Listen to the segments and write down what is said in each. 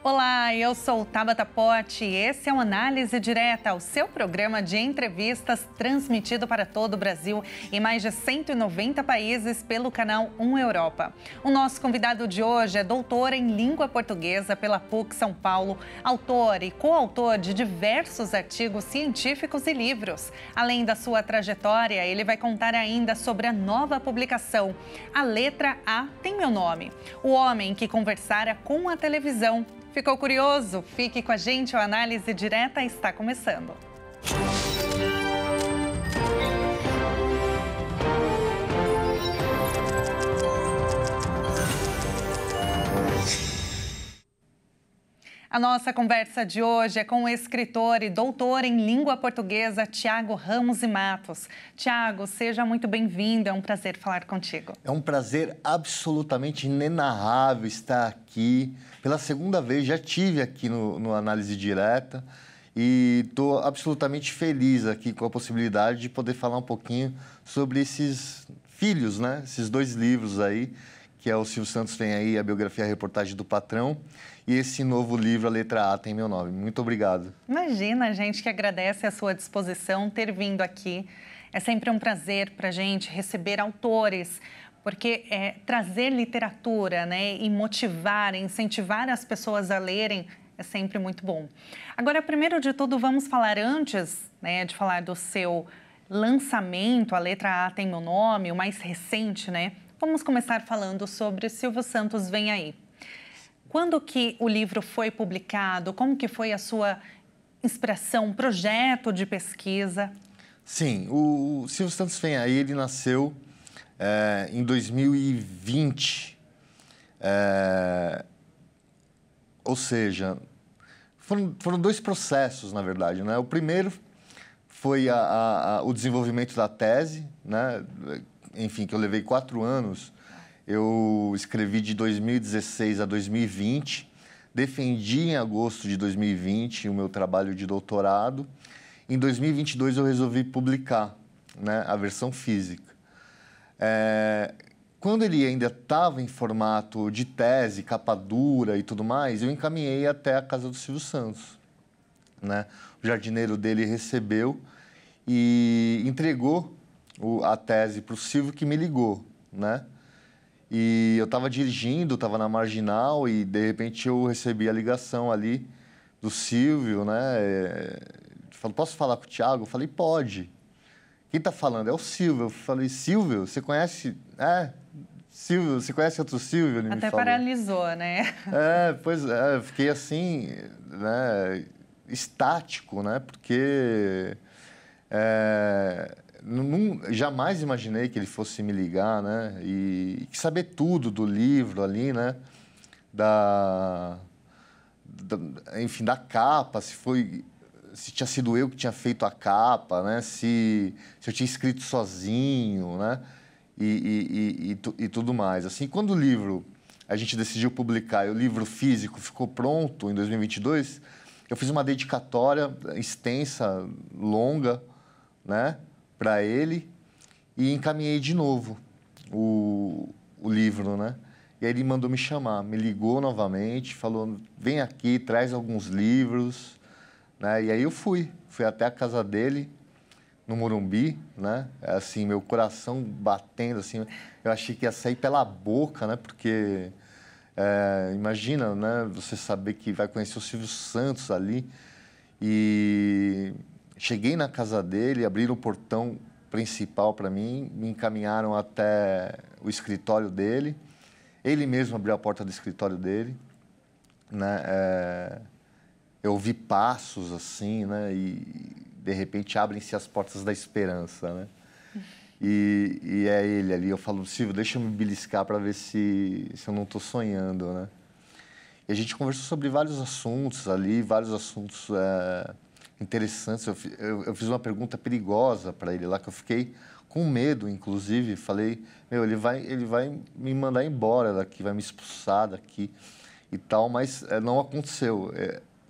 Olá, eu sou Tabata Pote e esse é o Análise Direta, o seu programa de entrevistas transmitido para todo o Brasil em mais de 190 países pelo canal 1 Europa. O nosso convidado de hoje é doutor em língua portuguesa pela PUC São Paulo, autor e coautor de diversos artigos científicos e livros. Além da sua trajetória, ele vai contar ainda sobre a nova publicação A Letra A Tem Meu Nome, o homem que conversara com a televisão. Ficou curioso? Fique com a gente, o Análise Direta está começando. A nossa conversa de hoje é com o escritor e doutor em língua portuguesa, Tiago Ramos e Matos. Tiago, seja muito bem-vindo, é um prazer falar contigo. É um prazer absolutamente inenarrável estar aqui. Pela segunda vez, já estive aqui no Análise Direta e estou absolutamente feliz aqui com a possibilidade de poder falar um pouquinho sobre esses filhos, né? Esses dois livros aí, que é o Silvio Santos Vem Aí, a biografia e a reportagem do patrão, e esse novo livro, A Letra A Tem Meu Nome. Muito obrigado. Imagina, a gente que agradece a sua disposição ter vindo aqui. É sempre um prazer para a gente receber autores, porque trazer literatura, né, e motivar, incentivar as pessoas a lerem é sempre muito bom. Agora, primeiro de tudo, vamos falar antes, né, de falar do seu lançamento, A Letra A Tem Meu Nome, o mais recente, né? Vamos começar falando sobre Silvio Santos Vem Aí. Quando que o livro foi publicado? Como que foi a sua inspiração, projeto de pesquisa? Sim, o Silvio Santos Vem Aí, ele nasceu em 2020. Ou seja, foram dois processos, na verdade, né? O primeiro foi o desenvolvimento da tese, né? Enfim, que eu levei 4 anos. Eu escrevi de 2016 a 2020, defendi em agosto de 2020 o meu trabalho de doutorado. Em 2022 eu resolvi publicar, né, a versão física. Quando ele ainda estava em formato de tese, capa dura e tudo mais, eu encaminhei até a casa do Silvio Santos, né? O jardineiro dele recebeu e entregou a tese para o Silvio, que me ligou, né? E eu estava dirigindo, estava na Marginal e, de repente, eu recebi a ligação ali do Silvio, né? Falou, posso falar com o Tiago? Eu falei, pode. Quem está falando? É o Silvio. Eu falei, Silvio, você conhece... Silvio, você conhece outro Silvio? Ele Até me falou. paralisou, né? Pois é, eu fiquei assim, né, estático, né? Porque... jamais imaginei que ele fosse me ligar, né? E saber tudo do livro ali, né? Enfim, da capa, se tinha sido eu que tinha feito a capa, né? Se eu tinha escrito sozinho, né? E tudo mais. Assim, quando o livro a gente decidiu publicar e o livro físico ficou pronto em 2022, eu fiz uma dedicatória extensa, longa, né, para ele, e encaminhei de novo o livro, né? E aí ele mandou me chamar, me ligou novamente, falou, vem aqui, traz alguns livros, né? E aí eu fui até a casa dele, no Morumbi, né? Assim, meu coração batendo, assim, eu achei que ia sair pela boca, né? Porque, imagina, né, você saber que vai conhecer o Silvio Santos ali. E cheguei na casa dele, abriram o portão principal para mim, me encaminharam até o escritório dele. Ele mesmo abriu a porta do escritório dele, né? Eu ouvi passos assim, né? E de repente abrem-se as portas da esperança, né? E é ele ali. Eu falo, Silvio, deixa eu me beliscar para ver se eu não estou sonhando, né? E a gente conversou sobre vários assuntos ali, vários assuntos interessantes. Eu fiz uma pergunta perigosa para ele lá, que eu fiquei com medo, inclusive. Falei, ele vai me mandar embora daqui, vai me expulsar daqui e tal, mas não aconteceu.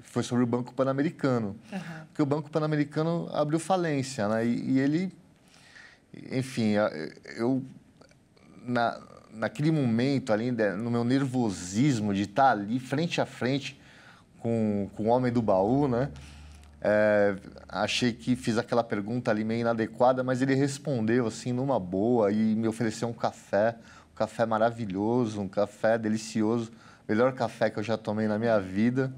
Foi sobre o Banco Pan-Americano. Uhum. Porque o Banco Pan-Americano abriu falência, né? E ele... Enfim, naquele momento ali, no meu nervosismo de estar ali frente a frente com o Homem do Baú, né? Achei que fiz aquela pergunta ali meio inadequada, mas ele respondeu assim numa boa e me ofereceu um café maravilhoso, um café delicioso, melhor café que eu já tomei na minha vida.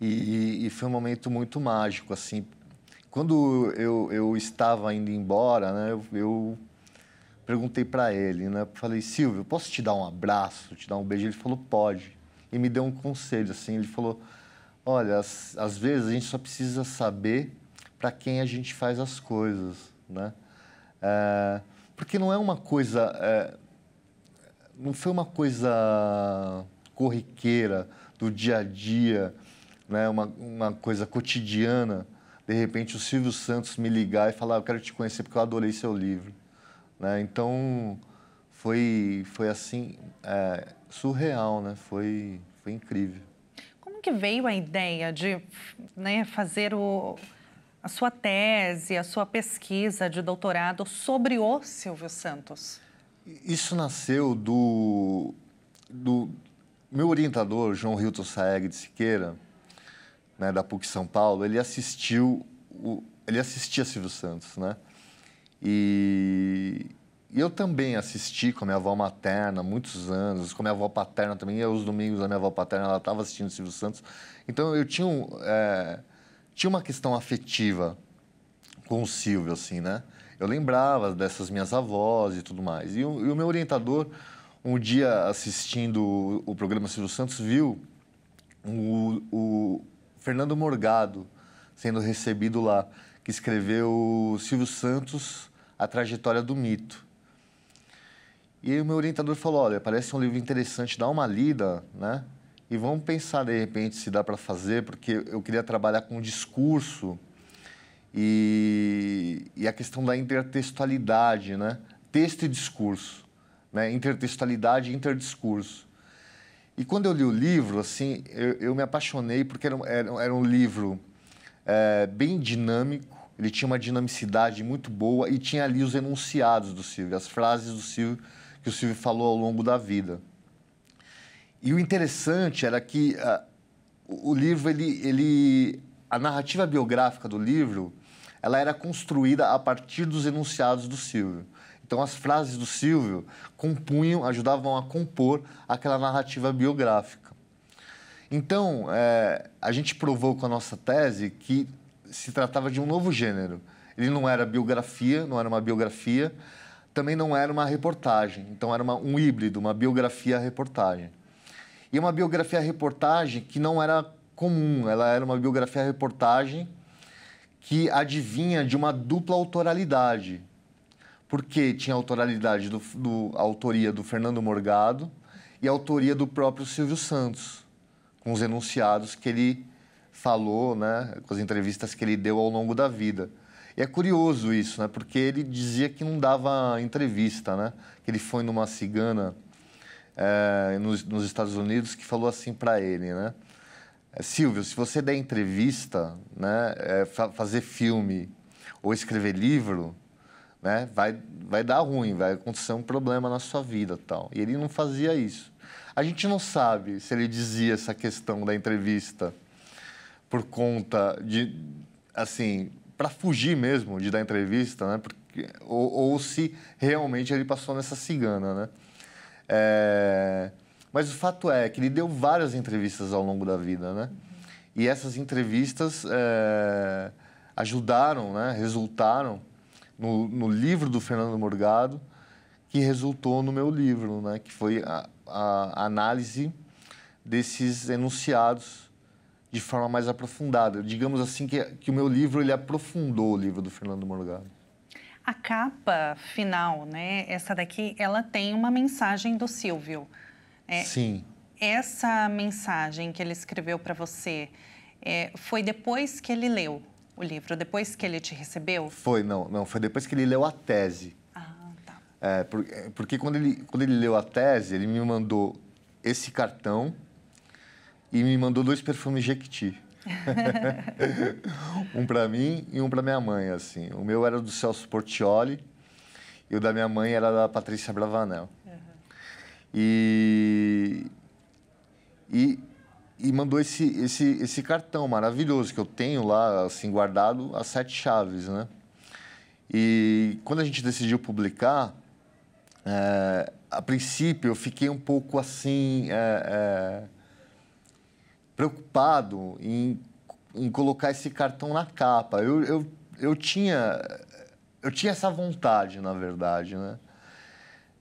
E foi um momento muito mágico, assim. Quando eu estava indo embora, né, eu perguntei para ele, né, falei, Silvio, posso te dar um abraço, te dar um beijo? Ele falou, pode. E me deu um conselho, assim, ele falou, olha, às vezes a gente só precisa saber para quem a gente faz as coisas, né? Porque não é uma coisa, não foi uma coisa corriqueira do dia a dia, né? Uma coisa cotidiana. De repente, o Silvio Santos me ligar e falar, eu quero te conhecer porque eu adorei seu livro, né? Então, foi assim, surreal, né? Foi incrível. Como que veio a ideia de, né, fazer a sua tese, a sua pesquisa de doutorado sobre o Silvio Santos? Isso nasceu do meu orientador, João Hilton Saeg de Siqueira, né, da PUC São Paulo. Ele assistia Silvio Santos, né? E eu também assisti com a minha avó materna, muitos anos, com a minha avó paterna também, aos domingos a minha avó paterna, ela estava assistindo Silvio Santos. Então, eu tinha uma questão afetiva com o Silvio, assim, né? Eu lembrava dessas minhas avós e tudo mais. E o meu orientador, um dia assistindo o programa Silvio Santos, viu o Fernando Morgado sendo recebido lá, que escreveu Silvio Santos, A Trajetória do Mito. E aí o meu orientador falou, olha, parece um livro interessante, dá uma lida, né? E vamos pensar, de repente, se dá para fazer, porque eu queria trabalhar com discurso e a questão da intertextualidade, né? Texto e discurso, né? Intertextualidade e interdiscurso. E quando eu li o livro, assim, eu me apaixonei, porque era um livro bem dinâmico, ele tinha uma dinamicidade muito boa e tinha ali os enunciados do Silvio, as frases do Silvio, que o Silvio falou ao longo da vida. E o interessante era que o livro, a narrativa biográfica do livro, ela era construída a partir dos enunciados do Silvio. Então, as frases do Silvio ajudavam a compor aquela narrativa biográfica. Então, a gente provou com a nossa tese que se tratava de um novo gênero. Ele não era biografia, não era uma biografia, também não era uma reportagem. Então, era um híbrido, uma biografia-reportagem. E uma biografia-reportagem que não era comum, ela era uma biografia-reportagem que adivinha de uma dupla autoralidade. Porque tinha a autoralidade a autoria do Fernando Morgado e a autoria do próprio Silvio Santos, com os enunciados que ele falou, né, com as entrevistas que ele deu ao longo da vida. E é curioso isso, né, porque ele dizia que não dava entrevista, né, que ele foi numa cigana nos Estados Unidos que falou assim para ele, né, Silvio, se você der entrevista, né, fazer filme ou escrever livro, né, vai dar ruim, vai acontecer um problema na sua vida, tal. E ele não fazia isso. A gente não sabe se ele dizia essa questão da entrevista por conta de, assim, para fugir mesmo de dar entrevista, né, ou se realmente ele passou nessa cigana, né. Mas o fato é que ele deu várias entrevistas ao longo da vida, né? E essas entrevistas ajudaram, né? Resultaram no livro do Fernando Morgado, que resultou no meu livro, né? Que foi a análise desses enunciados de forma mais aprofundada. Digamos assim que o meu livro ele aprofundou o livro do Fernando Morgado. A capa final, né? Essa daqui, ela tem uma mensagem do Silvio. Sim. Essa mensagem que ele escreveu para você foi depois que ele leu o livro, depois que ele te recebeu? Não, foi depois que ele leu a tese. Ah, tá. Porque quando ele leu a tese, ele me mandou esse cartão e me mandou 2 perfumes Jequiti. Um para mim e um para minha mãe, assim. O meu era do Celso Portiolli e o da minha mãe era da Patrícia Bravanel. Uhum. E e mandou esse cartão maravilhoso que eu tenho lá, assim, guardado, as 7 chaves, né? E quando a gente decidiu publicar, a princípio eu fiquei um pouco assim, preocupado em colocar esse cartão na capa. Eu tinha essa vontade, na verdade, né?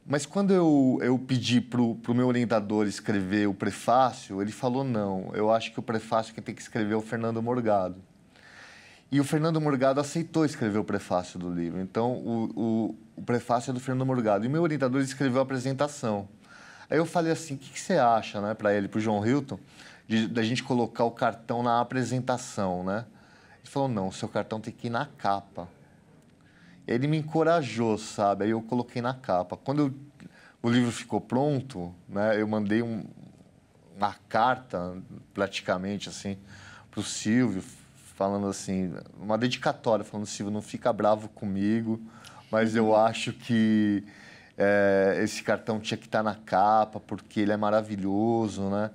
Mas quando eu pedi para o meu orientador escrever o prefácio, ele falou, não, eu acho que o prefácio que tem que escrever é o Fernando Morgado. E o Fernando Morgado aceitou escrever o prefácio do livro. Então, o prefácio é do Fernando Morgado. E o meu orientador escreveu a apresentação. Aí eu falei assim, o que você acha, né, para ele, para o João Hilton, da gente colocar o cartão na apresentação, né? Ele falou, não, o seu cartão tem que ir na capa. Ele me encorajou, sabe? Aí eu coloquei na capa. Quando o livro ficou pronto, né, eu mandei uma carta, praticamente, assim, para o Silvio, falando assim, uma dedicatória, falando, Silvio, não fica bravo comigo, mas eu acho que esse cartão tinha que estar na capa, porque ele é maravilhoso, né?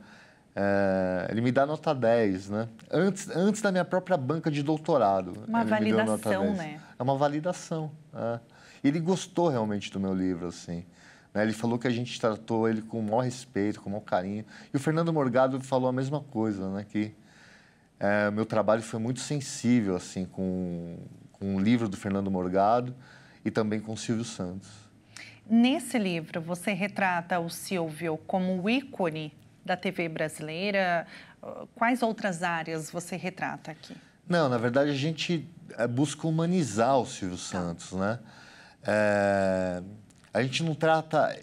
Ele me dá nota 10, né? Antes da minha própria banca de doutorado. Uma ele me deu nota validação, 10. né? É uma validação. Ele gostou realmente do meu livro, assim. Né? Ele falou que a gente tratou ele com o maior respeito, com o maior carinho. E o Fernando Morgado falou a mesma coisa, né? Que meu trabalho foi muito sensível, assim, com o livro do Fernando Morgado e também com o Silvio Santos. Nesse livro, você retrata o Silvio como o ícone da TV brasileira. Quais outras áreas você retrata aqui? Não, na verdade, a gente busca humanizar o Silvio Santos, né? A gente não trata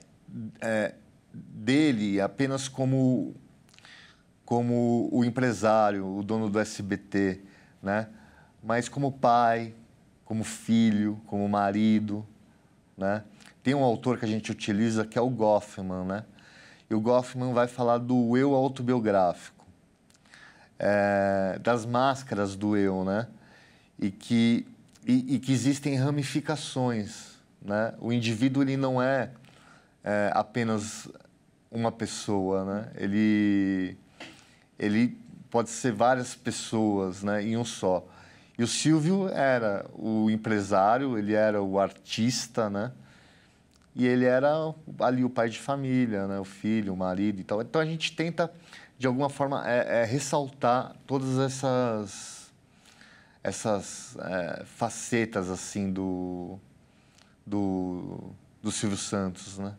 dele apenas como o empresário, o dono do SBT, né? Mas como pai, como filho, como marido, né? Tem um autor que a gente utiliza que é o Goffman, né? E o Goffman vai falar do eu autobiográfico, das máscaras do eu, né? E que existem ramificações, né? O indivíduo ele não é apenas uma pessoa, né? Ele pode ser várias pessoas, né, em um só. E o Silvio era o empresário, ele era o artista, né? E ele era ali o pai de família, né? O filho, o marido e tal. Então a gente tenta, de alguma forma, ressaltar todas essas facetas assim do Silvio Santos, né?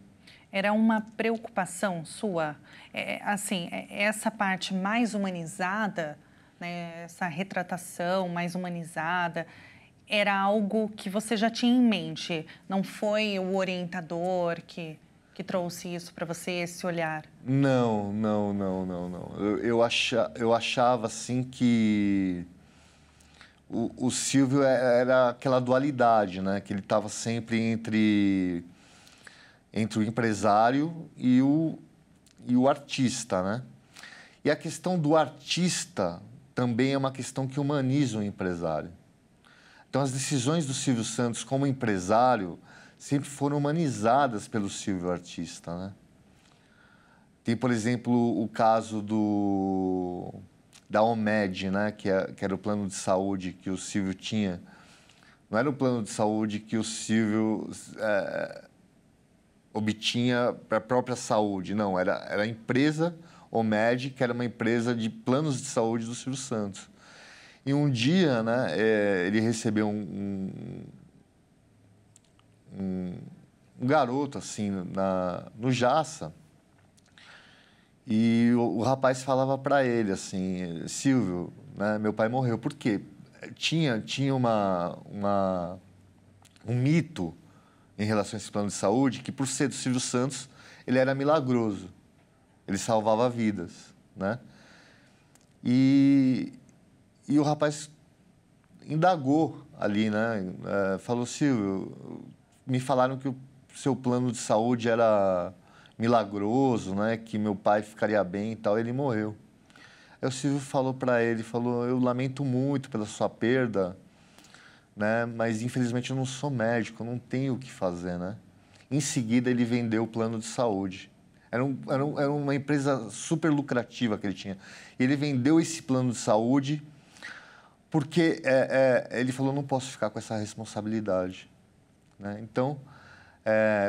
Era uma preocupação sua, essa parte mais humanizada, né, essa retratação mais humanizada, era algo que você já tinha em mente? Não foi o orientador que trouxe isso para você, esse olhar? Não. Eu achava, assim, que o Silvio era aquela dualidade, né? Que ele estava sempre entre o empresário e o artista, né? E a questão do artista também é uma questão que humaniza o empresário. Então, as decisões do Silvio Santos como empresário sempre foram humanizadas pelo Silvio artista, né? Tem, por exemplo, o caso da OMED, né? Que era o plano de saúde que o Silvio tinha. Não era o plano de saúde que o Silvio obtinha para a própria saúde, não. Era a empresa OMED, que era uma empresa de planos de saúde do Silvio Santos. E um dia, né, ele recebeu um garoto, assim, no Jaça, e o rapaz falava para ele, assim, Silvio, né, meu pai morreu. Por quê? Tinha um mito em relação a esse plano de saúde, que por ser do Silvio Santos, ele era milagroso, ele salvava vidas, né? E o rapaz indagou ali, né? Falou, Silvio, me falaram que o seu plano de saúde era milagroso, né? Que meu pai ficaria bem e tal, ele morreu. Aí o Silvio falou para ele, eu lamento muito pela sua perda, né? Mas infelizmente eu não sou médico, eu não tenho o que fazer, né? Em seguida ele vendeu o plano de saúde. Era uma empresa super lucrativa que ele tinha. E ele vendeu esse plano de saúde porque ele falou, não posso ficar com essa responsabilidade. Né? Então,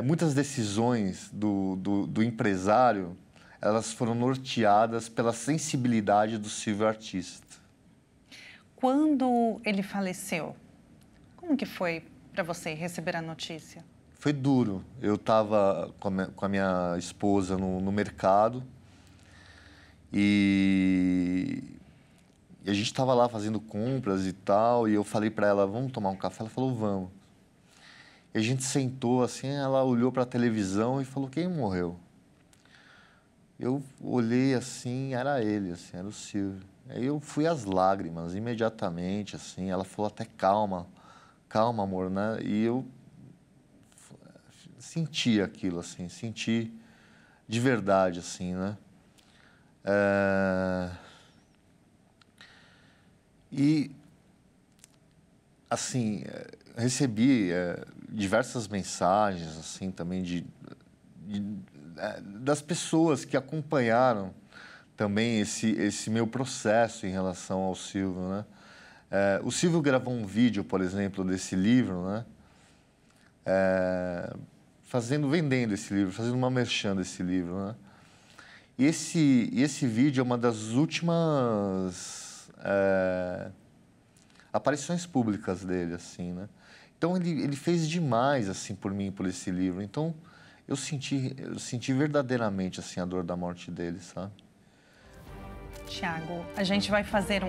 muitas decisões do empresário, elas foram norteadas pela sensibilidade do Silvio artista. Quando ele faleceu, como que foi para você receber a notícia? Foi duro. Eu estava com a minha esposa no mercado e a gente estava lá fazendo compras e tal, e eu falei para ela, vamos tomar um café? Ela falou, vamos. E a gente sentou assim, ela olhou para a televisão e falou, quem morreu? Eu olhei assim, era ele, assim, era o Silvio. Aí eu fui às lágrimas imediatamente, assim, ela falou até calma, calma, amor, né? E eu senti aquilo, assim, senti de verdade, assim, né? E, assim, recebi diversas mensagens, assim, também das pessoas que acompanharam também esse meu processo em relação ao Silvio, né? O Silvio gravou um vídeo, por exemplo, desse livro, né? Vendendo esse livro, fazendo uma merchan desse livro, né? E esse vídeo é uma das últimas aparições públicas dele, assim, né? Então, ele fez demais, assim, por mim, por esse livro. Então, eu senti verdadeiramente, assim, a dor da morte dele, sabe? Tiago, a gente vai fazer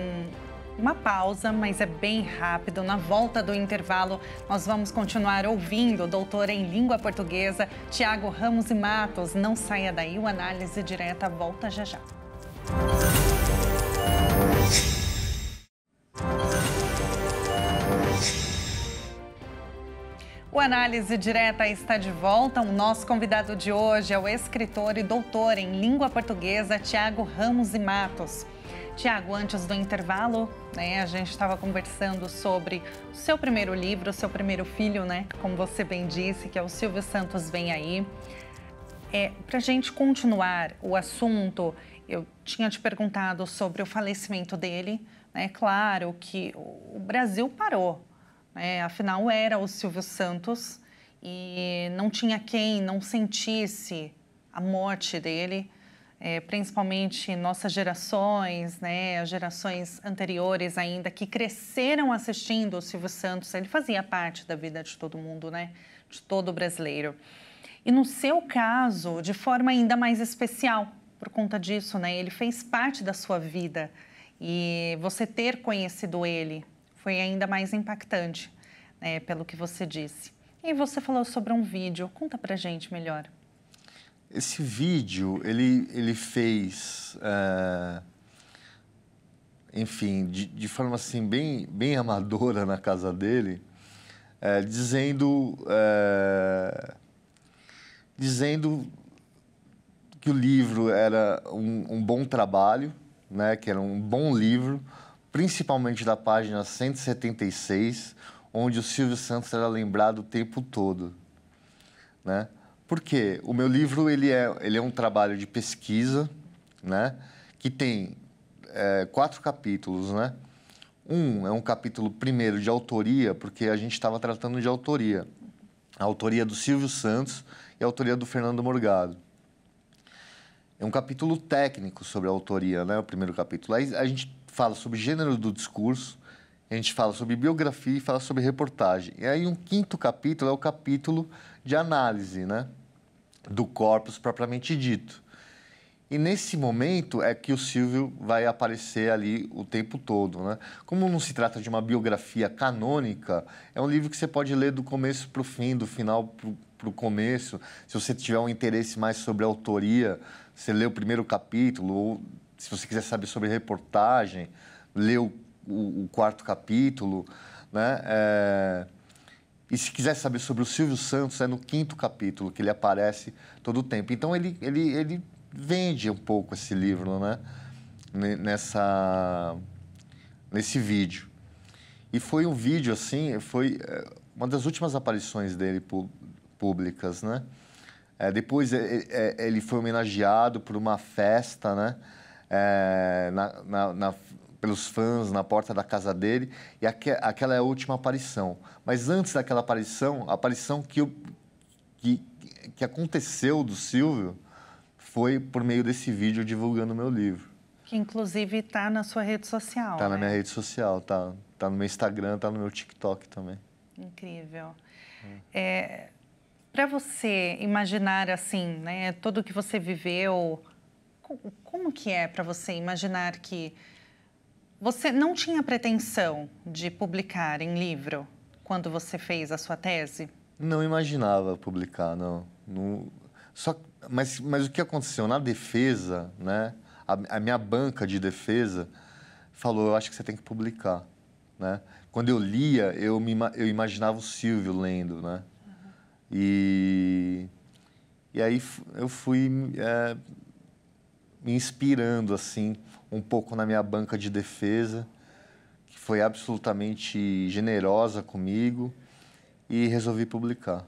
uma pausa, mas é bem rápido. Na volta do intervalo, nós vamos continuar ouvindo o doutor em língua portuguesa, Tiago Ramos e Matos. Não saia daí, o Análise Direta volta já já. O Análise Direta está de volta. O nosso convidado de hoje é o escritor e doutor em língua portuguesa, Tiago Ramos e Matos. Tiago, antes do intervalo, né, a gente estava conversando sobre o seu primeiro livro, o seu primeiro filho, né, como você bem disse, que é o Silvio Santos Vem Aí. Para a gente continuar o assunto, eu tinha te perguntado sobre o falecimento dele, né? Claro que o Brasil parou, né? Afinal, era o Silvio Santos e não tinha quem não sentisse a morte dele. Principalmente nossas gerações, né, as gerações anteriores ainda, que cresceram assistindo o Silvio Santos. Ele fazia parte da vida de todo mundo, né, de todo brasileiro. E no seu caso, de forma ainda mais especial, por conta disso, né, ele fez parte da sua vida e você ter conhecido ele foi ainda mais impactante, né, pelo que você disse. E você falou sobre um vídeo, conta pra gente melhor. Esse vídeo, ele fez, enfim, de forma assim bem amadora na casa dele, dizendo que o livro era um bom trabalho, né, que era um bom livro, principalmente da página 176, onde o Silvio Santos era lembrado o tempo todo, né? Porque o meu livro ele é um trabalho de pesquisa, né, que tem 4 capítulos, né? É um capítulo primeiro de autoria, porque a gente estava tratando de autoria. A autoria do Silvio Santos e a autoria do Fernando Morgado. É um capítulo técnico sobre a autoria, né? O primeiro capítulo. Aí a gente fala sobre gênero do discurso, a gente fala sobre biografia e fala sobre reportagem. E aí um 5º capítulo é o capítulo de análise, né, do corpus propriamente dito. E nesse momento é que o Silvio vai aparecer ali o tempo todo, né? Como não se trata de uma biografia canônica, é um livro que você pode ler do começo para o fim, do final para o começo. Se você tiver um interesse mais sobre a autoria, você lê o primeiro capítulo, ou se você quiser saber sobre reportagem, lê o 4º capítulo, né? E se quiser saber sobre o Silvio Santos, é no 5º capítulo que ele aparece todo o tempo. Então, ele vende um pouco esse livro, né? Nesse vídeo. E foi um vídeo, assim, foi uma das últimas aparições dele públicas, né? Depois ele foi homenageado por uma festa, né? Pelos fãs na porta da casa dele, e aquela é a última aparição. Mas antes daquela aparição, a aparição que aconteceu do Silvio foi por meio desse vídeo divulgando o meu livro. Que inclusive está na sua rede social. Está na minha rede social, tá no meu Instagram, tá no meu TikTok também. Incrível. Para você imaginar assim, né, tudo o que você viveu, como que é para você imaginar que você não tinha pretensão de publicar em livro quando você fez a sua tese? Não imaginava publicar, não. Mas o que aconteceu? Na defesa, né, a minha banca de defesa falou, eu acho que você tem que publicar, né? Quando eu lia, eu imaginava o Silvio lendo, né? E aí eu fui me inspirando, assim, um pouco na minha banca de defesa, que foi absolutamente generosa comigo, e resolvi publicar.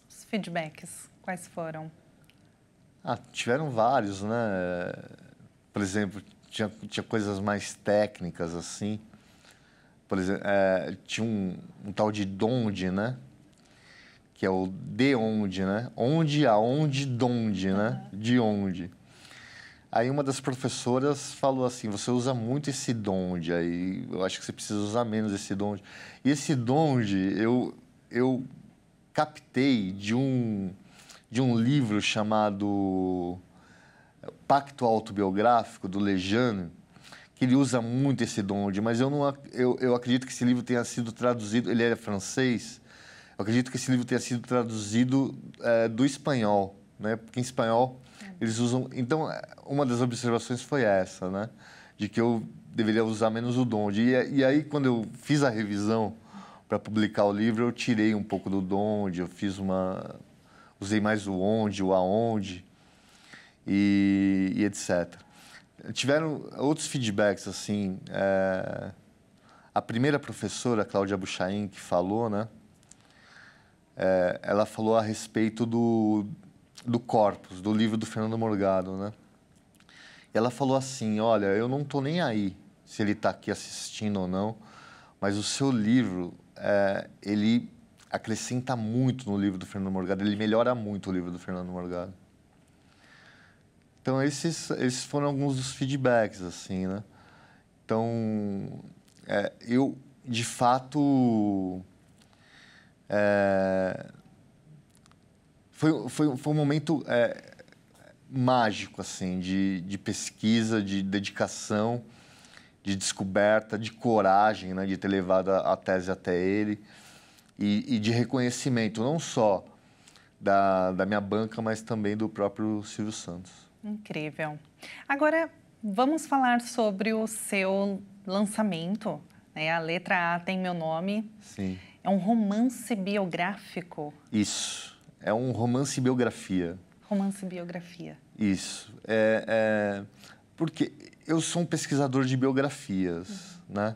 Os feedbacks, quais foram? Tiveram vários, né? Por exemplo, tinha coisas mais técnicas, assim. Por exemplo, tinha um tal de donde, né? Que é o de onde, né? Onde, aonde, donde, né? De onde. Aí uma das professoras falou assim, você usa muito esse donde, aí eu acho que você precisa usar menos esse donde. E esse donde eu captei de um livro chamado Pacto Autobiográfico, do Lejane, que ele usa muito esse donde, mas eu acredito que esse livro tenha sido traduzido, ele é francês, eu acredito que esse livro tenha sido traduzido do espanhol, né? Porque em espanhol eles usam... Então, uma das observações foi essa, né? De que eu deveria usar menos o donde. E aí, quando eu fiz a revisão para publicar o livro, eu tirei um pouco do donde, usei mais o onde, o aonde, e etc. Tiveram outros feedbacks, assim... A primeira professora, Cláudia Buchain, que falou, né? Ela falou a respeito do Corpus, do livro do Fernando Morgado, né? E ela falou assim, olha, eu não estou nem aí se ele está aqui assistindo ou não, mas o seu livro, ele acrescenta muito no livro do Fernando Morgado, ele melhora muito o livro do Fernando Morgado. Então, esses foram alguns dos feedbacks, assim, né? Então, eu, de fato... Foi um momento mágico, assim, de pesquisa, de dedicação, de descoberta, de coragem, né, de ter levado a tese até ele e de reconhecimento, não só da minha banca, mas também do próprio Silvio Santos. Incrível. Agora, vamos falar sobre o seu lançamento, né? A letra A tem meu nome. Sim. É um romance biográfico. Isso. É um romance biografia. Romance biografia. Isso. Porque eu sou um pesquisador de biografias, né?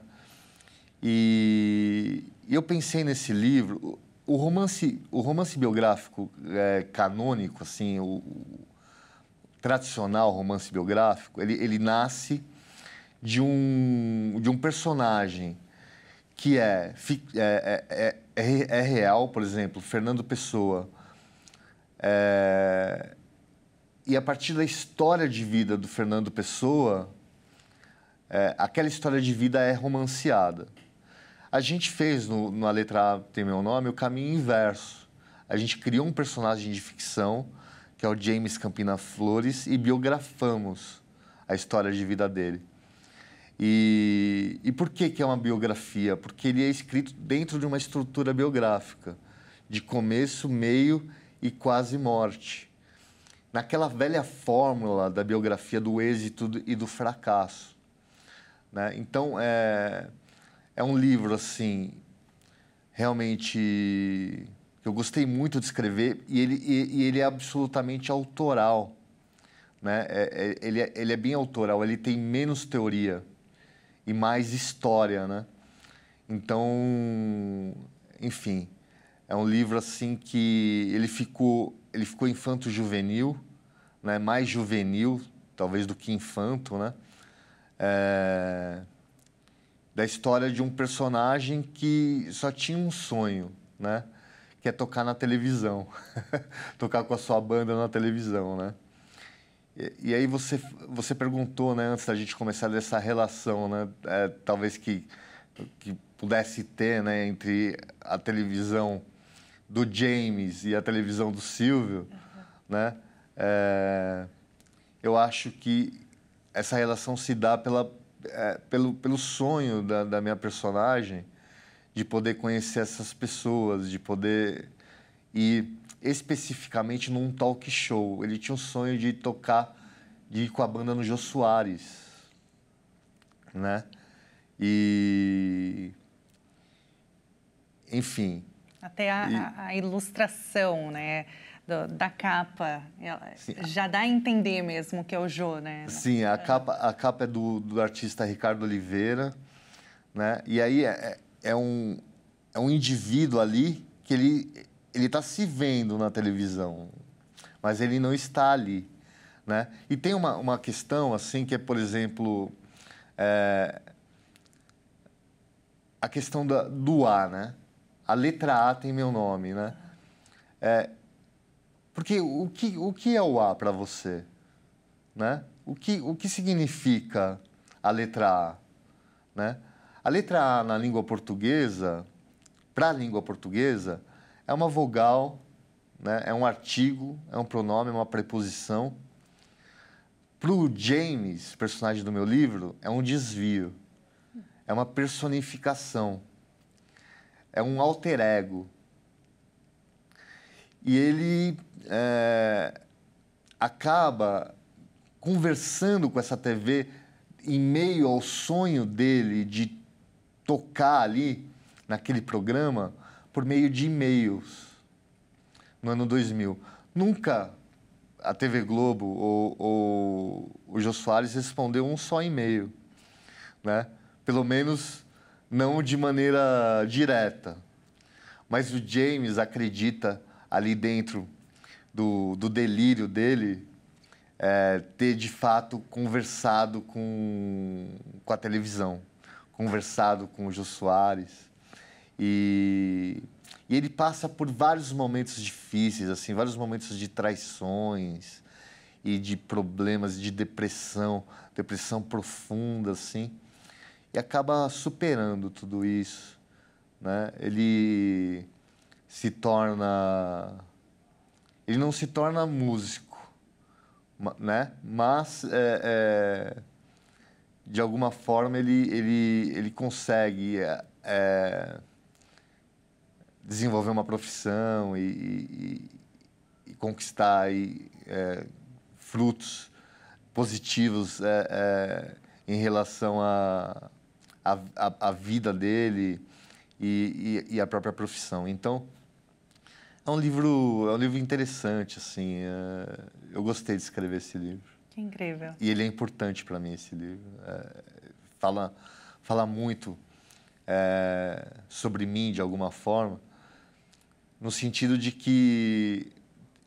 E eu pensei nesse livro... O romance biográfico canônico, assim, o tradicional romance biográfico, ele nasce de um personagem que é real, por exemplo, Fernando Pessoa. E a partir da história de vida do Fernando Pessoa, aquela história de vida é romanceada. A gente fez, na letra A tem meu nome, o caminho inverso. A gente criou um personagem de ficção, que é o James Campina Flores, e biografamos a história de vida dele. E por que é uma biografia? Porque ele é escrito dentro de uma estrutura biográfica, de começo, meio e quase morte. Naquela velha fórmula da biografia do êxito e do fracasso, né? Então, é um livro, assim, realmente que eu gostei muito de escrever, e ele é absolutamente autoral, né? Ele é bem autoral, ele tem menos teoria e mais história, né? Então, enfim, é um livro assim que ele ficou ele ficou infanto-juvenil, né? Mais juvenil, talvez, do que infanto, né? Da história de um personagem que só tinha um sonho, né? Que é tocar na televisão, tocar com a sua banda na televisão, né? E aí você perguntou, né, antes da gente começar dessa relação, né? Talvez que pudesse ter, né, entre a televisão do James e a televisão do Silvio, né? Eu acho que essa relação se dá pelo sonho da minha personagem de poder conhecer essas pessoas, de poder ir especificamente num talk show. Ele tinha um sonho de ir com a banda no Jô Soares, né? E... enfim... Até a ilustração, né, da capa, já dá a entender mesmo que é o Jô, né? Sim, a capa é do artista Ricardo Oliveira, né? E aí é um indivíduo ali que ele está se vendo na televisão, mas ele não está ali, né? E tem uma questão, assim, que é, por exemplo, a questão do A, né? A letra A tem meu nome, né? Porque o que é o A para você, né? O que significa a letra A, né? A letra A na língua portuguesa, para a língua portuguesa, é uma vogal, né? É um artigo, é um pronome, é uma preposição. Para o James, personagem do meu livro, é um desvio, é uma personificação, é um alter ego. E ele acaba conversando com essa TV em meio ao sonho dele de tocar ali, naquele programa, por meio de e-mails, no ano 2000. Nunca a TV Globo ou o Jô Soares respondeu um só e-mail, né? Pelo menos não de maneira direta. Mas o James acredita, ali dentro do delírio dele, ter de fato conversado com a televisão, conversado com o Jô Soares. E ele passa por vários momentos difíceis, assim, vários momentos de traições e de problemas, de depressão profunda, assim, e acaba superando tudo isso, né? Ele não se torna músico, né? Mas de alguma forma ele consegue desenvolver uma profissão e conquistar frutos positivos em relação à vida dele e à própria profissão. Então, é um livro interessante, assim. Eu gostei de escrever esse livro. Que incrível. E ele é importante para mim, esse livro. Fala muito sobre mim, de alguma forma, no sentido de que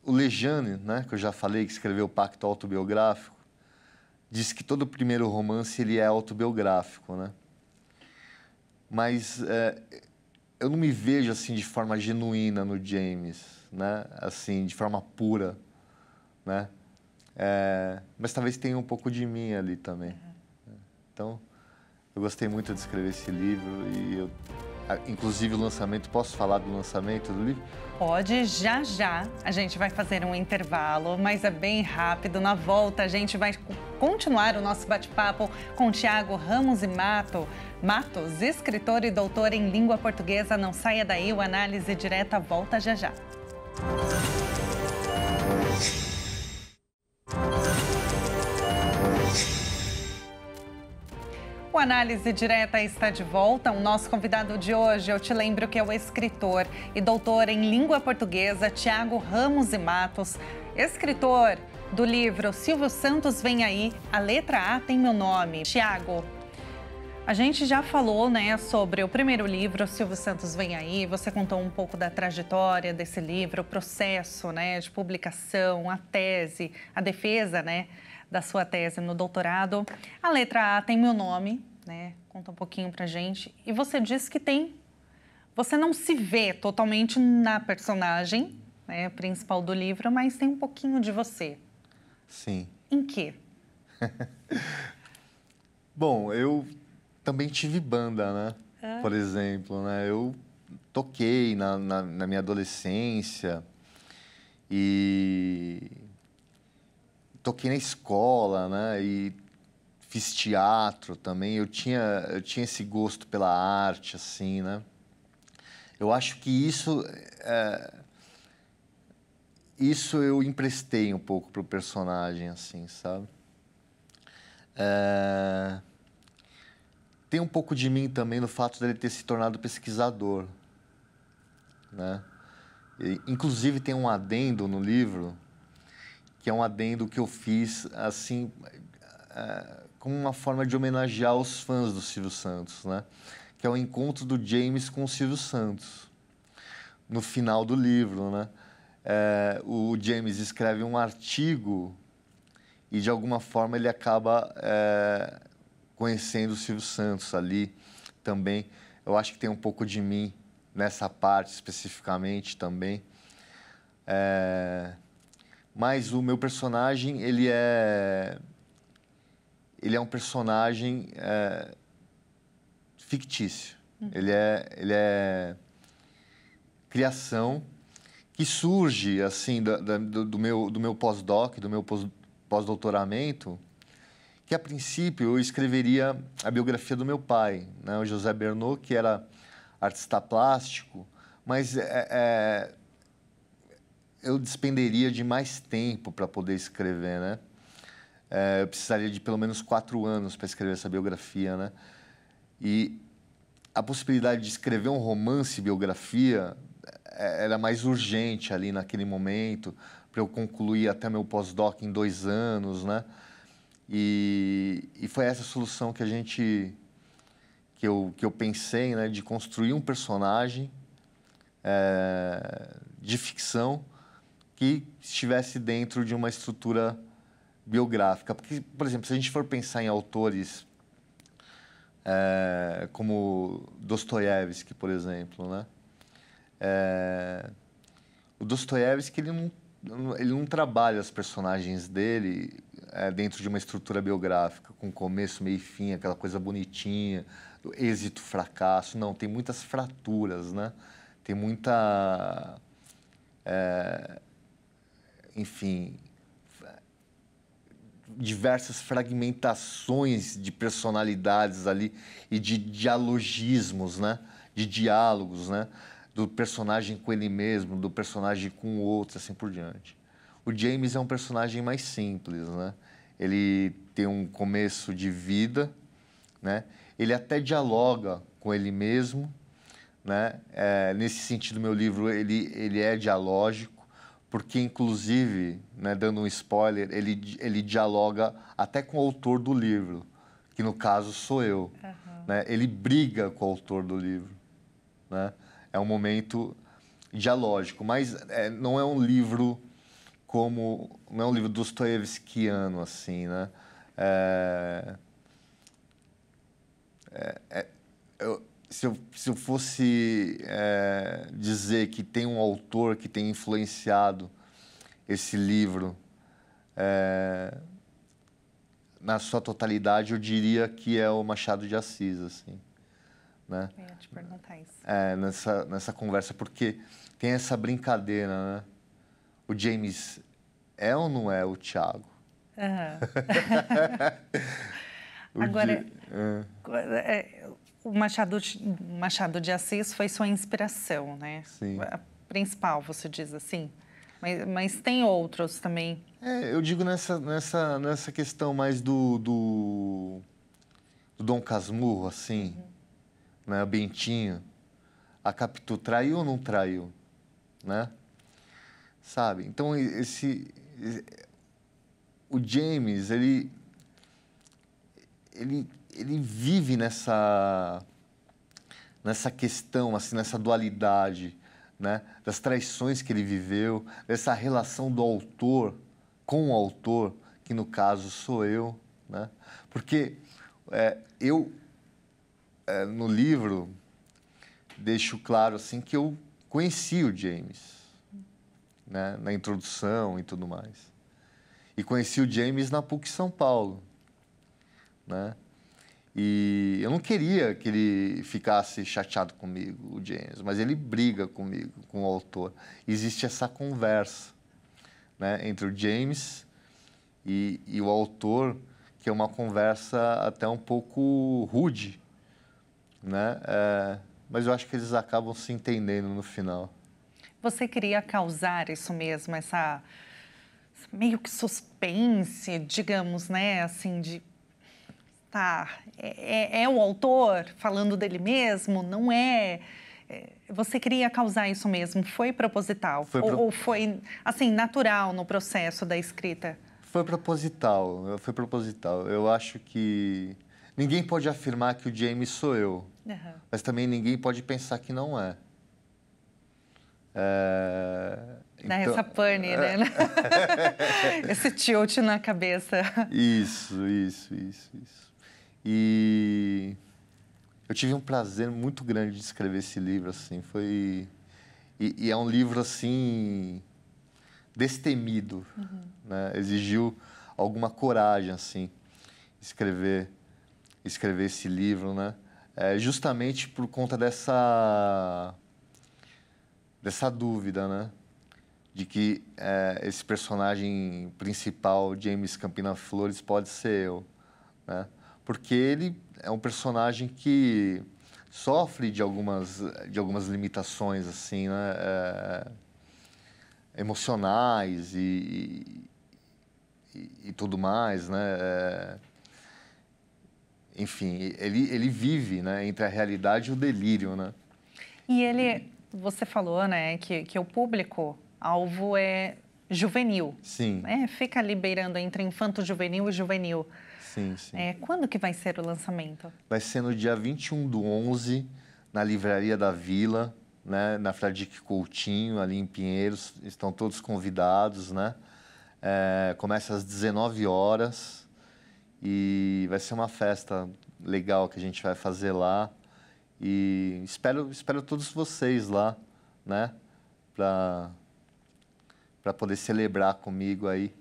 o Lejane, né, que eu já falei, que escreveu o Pacto Autobiográfico, diz que todo primeiro romance ele é autobiográfico, né? Mas eu não me vejo assim de forma genuína no James, né? Assim, de forma pura, né? Mas talvez tenha um pouco de mim ali também. Então, eu gostei muito de escrever esse livro e inclusive o lançamento, posso falar do lançamento do livro? Pode, já a gente vai fazer um intervalo, mas é bem rápido. Na volta a gente vai continuar o nosso bate-papo com Tiago Ramos e Matos, escritor e doutor em língua portuguesa. Não saia daí, o Análise Direta volta já. O Análise Direta está de volta. O nosso convidado de hoje, eu te lembro que é o escritor e doutor em língua portuguesa, Tiago Ramos e Matos, escritor do livro Silvio Santos Vem Aí, A Letra A Tem Meu Nome. Tiago, A gente já falou, né, sobre o primeiro livro, O Silvio Santos Vem Aí. Você contou um pouco da trajetória desse livro, o processo, né, de publicação, a tese, a defesa, né, da sua tese no doutorado. A letra A tem meu nome, né? Conta um pouquinho pra gente. E você disse que você não se vê totalmente na personagem, né, principal do livro, mas tem um pouquinho de você. Sim. Em quê? Bom, eu também tive banda, né? Por exemplo, né? Eu toquei na minha adolescência e toquei na escola, né? E fiz teatro também. Eu tinha esse gosto pela arte, assim, né? Eu acho que isso eu emprestei um pouco pro personagem, assim, sabe? Tem um pouco de mim também no fato dele ter se tornado pesquisador, né? Inclusive tem um adendo no livro, que é um adendo que eu fiz, assim, como uma forma de homenagear os fãs do Silvio Santos, né? Que é o encontro do James com o Silvio Santos, no final do livro, né? O James escreve um artigo e, de alguma forma, ele acaba conhecendo o Silvio Santos ali também. Eu acho que tem um pouco de mim nessa parte especificamente também. Mas o meu personagem, ele é um personagem fictício. Ele é criação que surge assim do meu pós-doc, do meu pós-doutoramento, que a princípio eu escreveria a biografia do meu pai, né, o José Bernot, que era artista plástico, mas eu despenderia de mais tempo para poder escrever, né? Eu precisaria de pelo menos 4 anos para escrever essa biografia, né? E a possibilidade de escrever um romance biografia era mais urgente ali naquele momento, para eu concluir até meu pós-doc em 2 anos, né? E foi essa solução que eu pensei, né, de construir um personagem de ficção que estivesse dentro de uma estrutura biográfica. Porque, por exemplo, se a gente for pensar em autores como Dostoiévski, por exemplo, né? O Dostoiévski, ele não trabalha os personagens dele dentro de uma estrutura biográfica, com começo, meio e fim, aquela coisa bonitinha, do êxito, fracasso. Não, tem muitas fraturas, né? Tem muita... enfim, diversas fragmentações de personalidades ali e de dialogismos, né? De diálogos, né? Do personagem com ele mesmo, do personagem com o outro, assim por diante. O James é um personagem mais simples, né? Ele tem um começo de vida, né? Ele até dialoga com ele mesmo, né? Nesse sentido, meu livro ele é dialógico, porque, inclusive, né, dando um spoiler, ele dialoga até com o autor do livro, que no caso sou eu. Né? Ele briga com o autor do livro. Né? É um momento dialógico, mas não é um livro não é um livro dostoiévskiano, assim, né? Se eu fosse dizer que tem um autor que tem influenciado esse livro na sua totalidade, eu diria que é o Machado de Assis, assim, né? Eu ia te perguntar isso. Nessa conversa, porque tem essa brincadeira, né? O James é ou não é o Tiago? Agora, o Machado de Assis foi sua inspiração, né? Sim. A principal, você diz assim. Mas tem outros também. Eu digo nessa questão mais do Dom Casmurro, assim, né? O Bentinho. A Capitu traiu ou não traiu? Né? Sabe? Então, o James, ele vive nessa questão, assim, nessa dualidade, né? Das traições que ele viveu, dessa relação do autor com o autor, que no caso sou eu, né? Porque no livro, deixo claro assim, que eu conheci o James, né? Na introdução e tudo mais. E conheci o James na PUC São Paulo, né? E eu não queria que ele ficasse chateado comigo, o James, mas ele briga comigo, com o autor. Existe essa conversa, né, entre o James e o autor, que é uma conversa até um pouco rude, né? Mas eu acho que eles acabam se entendendo no final. Você queria causar isso mesmo, essa meio que suspense, digamos, né? Assim, de tá, é o autor falando dele mesmo? Não é? Você queria causar isso mesmo? Foi proposital? Ou foi, assim, natural no processo da escrita? Foi proposital, foi proposital. Eu acho que ninguém pode afirmar que o James sou eu, mas também ninguém pode pensar que não é. Dá essa pane, né? Esse tilt na cabeça. Isso. E eu tive um prazer muito grande de escrever esse livro, assim, E é um livro, assim, destemido, né? Exigiu alguma coragem, assim, escrever esse livro, né? Justamente por conta dessa dúvida, né? De que esse personagem principal, James Campina Flores, pode ser eu, né? Porque ele é um personagem que sofre de algumas limitações, assim, né? Emocionais e tudo mais, né? Enfim, ele vive, né, entre a realidade e o delírio, né? E você falou, né, que o público-alvo é juvenil. Sim. Né? Fica ali beirando entre infanto-juvenil e juvenil. Sim. Quando que vai ser o lançamento? Vai ser no dia 21/11, na Livraria da Vila, né, na Fradique Coutinho, ali em Pinheiros. Estão todos convidados, né? Começa às 19 horas e vai ser uma festa legal que a gente vai fazer lá. E espero todos vocês lá, né? Para poder celebrar comigo aí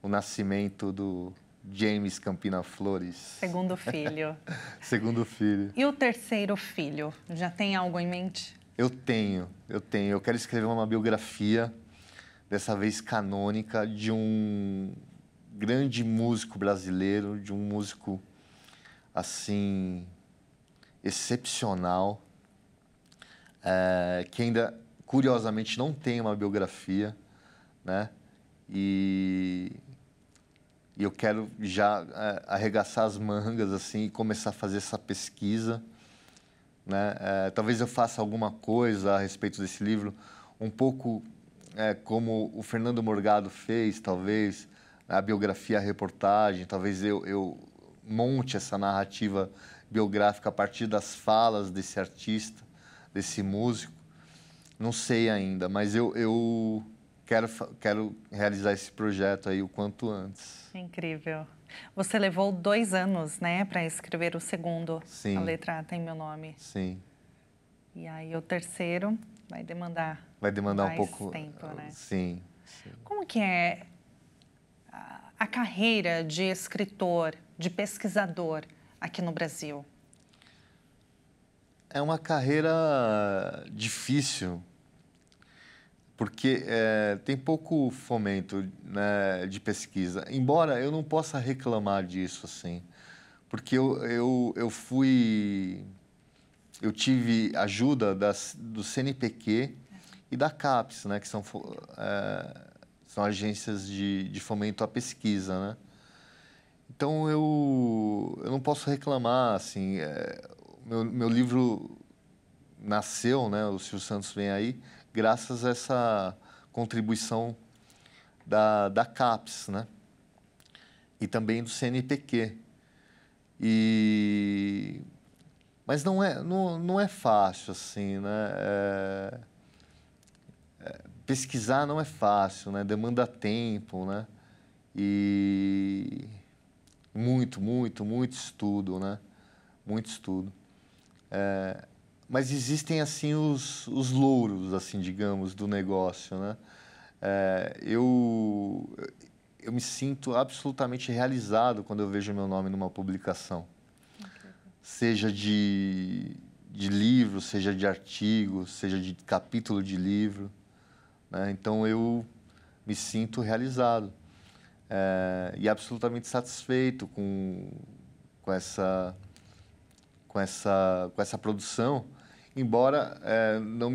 o nascimento do James Campina Flores. Segundo filho. Segundo filho. E o terceiro filho? Já tem algo em mente? Eu tenho. Eu quero escrever uma biografia, dessa vez canônica, de um grande músico brasileiro, de um músico, assim, excepcional, que ainda, curiosamente, não tem uma biografia, né? E eu quero já arregaçar as mangas, assim, e começar a fazer essa pesquisa, né? Talvez eu faça alguma coisa a respeito desse livro, um pouco como o Fernando Morgado fez, talvez, a biografia, a reportagem, talvez eu monte essa narrativa biográfica a partir das falas desse artista, desse músico. Não sei ainda, mas eu quero realizar esse projeto aí o quanto antes. Incrível. Você levou 2 anos, né, para escrever o segundo. Sim. A letra tem meu nome. Sim. E aí o terceiro vai demandar um pouco tempo, né? Sim. Como que é a carreira de escritor, de pesquisador aqui no Brasil? É uma carreira difícil, porque tem pouco fomento, né, de pesquisa. Embora eu não possa reclamar disso, assim, porque eu tive ajuda do CNPq e da CAPES, né, que são agências de fomento à pesquisa, né? Então eu não posso reclamar, assim. Meu livro nasceu, né, o Silvio Santos Vem Aí, graças a essa contribuição da CAPES, né? E também do CNPq. Mas não é fácil, assim, né? Pesquisar não é fácil, né? Demanda tempo, né? E muito estudo, né? Muito estudo. Mas existem, assim, os louros, assim, digamos, do negócio, né? Eu me sinto absolutamente realizado quando eu vejo meu nome numa publicação. Seja de livro, seja de artigo, seja de capítulo de livro, né? Então, eu me sinto realizado e absolutamente satisfeito com essa produção, embora não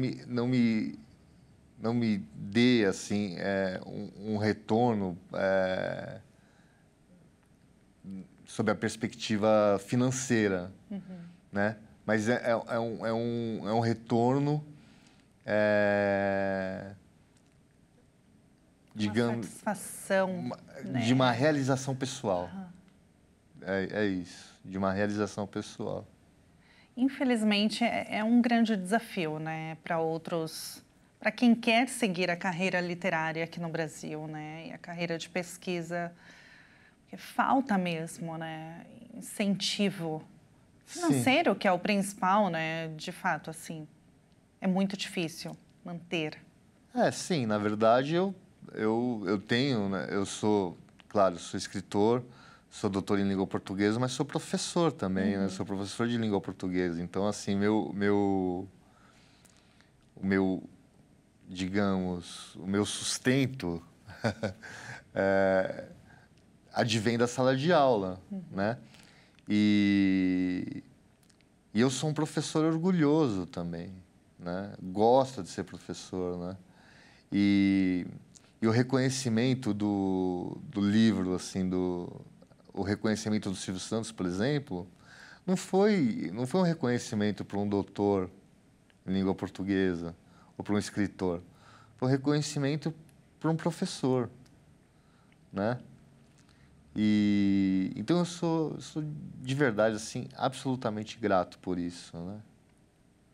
me dê assim um retorno sob a perspectiva financeira, né? Mas é um retorno, digamos, satisfação, de uma realização pessoal. É isso, de uma realização pessoal. Infelizmente, é um grande desafio, né, para outros, para quem quer seguir a carreira literária aqui no Brasil, né, e a carreira de pesquisa, porque falta mesmo, né, incentivo financeiro, sim, que é o principal, né, de fato, assim, é muito difícil manter. Sim, na verdade, eu tenho, né, eu sou escritor, sou doutor em língua portuguesa, mas sou professor também, né? Sou professor de língua portuguesa. Então, assim, digamos, o meu sustento advém da sala de aula, né? E eu sou um professor orgulhoso também, né? Gosto de ser professor, né? E o reconhecimento do livro, assim, o reconhecimento do Silvio Santos, por exemplo, não foi um reconhecimento para um doutor em língua portuguesa ou para um escritor. Foi um reconhecimento para um professor, né? Então eu sou de verdade, assim, absolutamente grato por isso, né?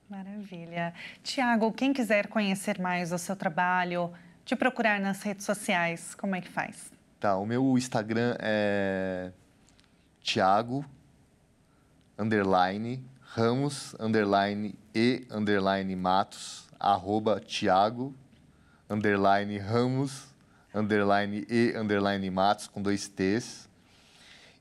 Maravilha. Tiago, quem quiser conhecer mais o seu trabalho, te procurar nas redes sociais, como é que faz? Tá, o meu Instagram é Thiago _Ramos _ Matos @Thiago _Ramos _ Matos com 2 T's.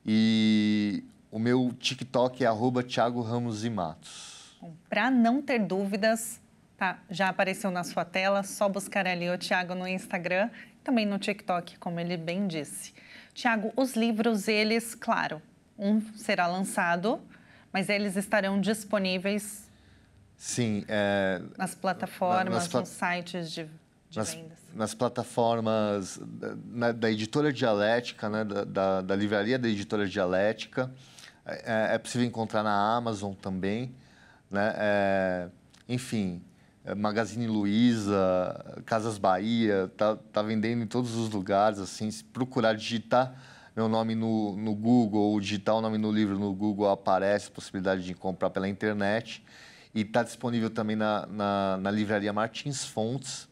E o meu TikTok é @Thiago Ramos e Matos. Para não ter dúvidas, tá, já apareceu na sua tela, só buscar ali o Tiago no Instagram, também no TikTok, como ele bem disse. Tiago, os livros, eles, claro, um será lançado, mas eles estarão disponíveis, sim, nas plataformas, nos sites de vendas. Nas plataformas da Editora Dialética, né, da livraria da Editora Dialética. É possível encontrar na Amazon também, né? Enfim, Magazine Luiza, Casas Bahia, tá vendendo em todos os lugares, assim. Se procurar digitar meu nome no Google ou digitar o nome no livro no Google, aparece a possibilidade de comprar pela internet. E está disponível também na livraria Martins Fontes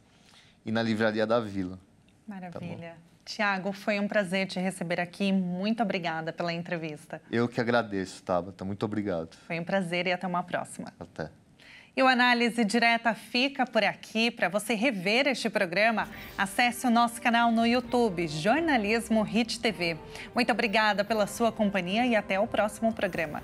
e na livraria da Vila. Maravilha. Tá, Tiago, foi um prazer te receber aqui. Muito obrigada pela entrevista. Eu que agradeço, Tabata. Muito obrigado. Foi um prazer e até uma próxima. Até. E o Análise Direta fica por aqui. Para você rever este programa, acesse o nosso canal no YouTube, Jornalismo Hit TV. Muito obrigada pela sua companhia e até o próximo programa.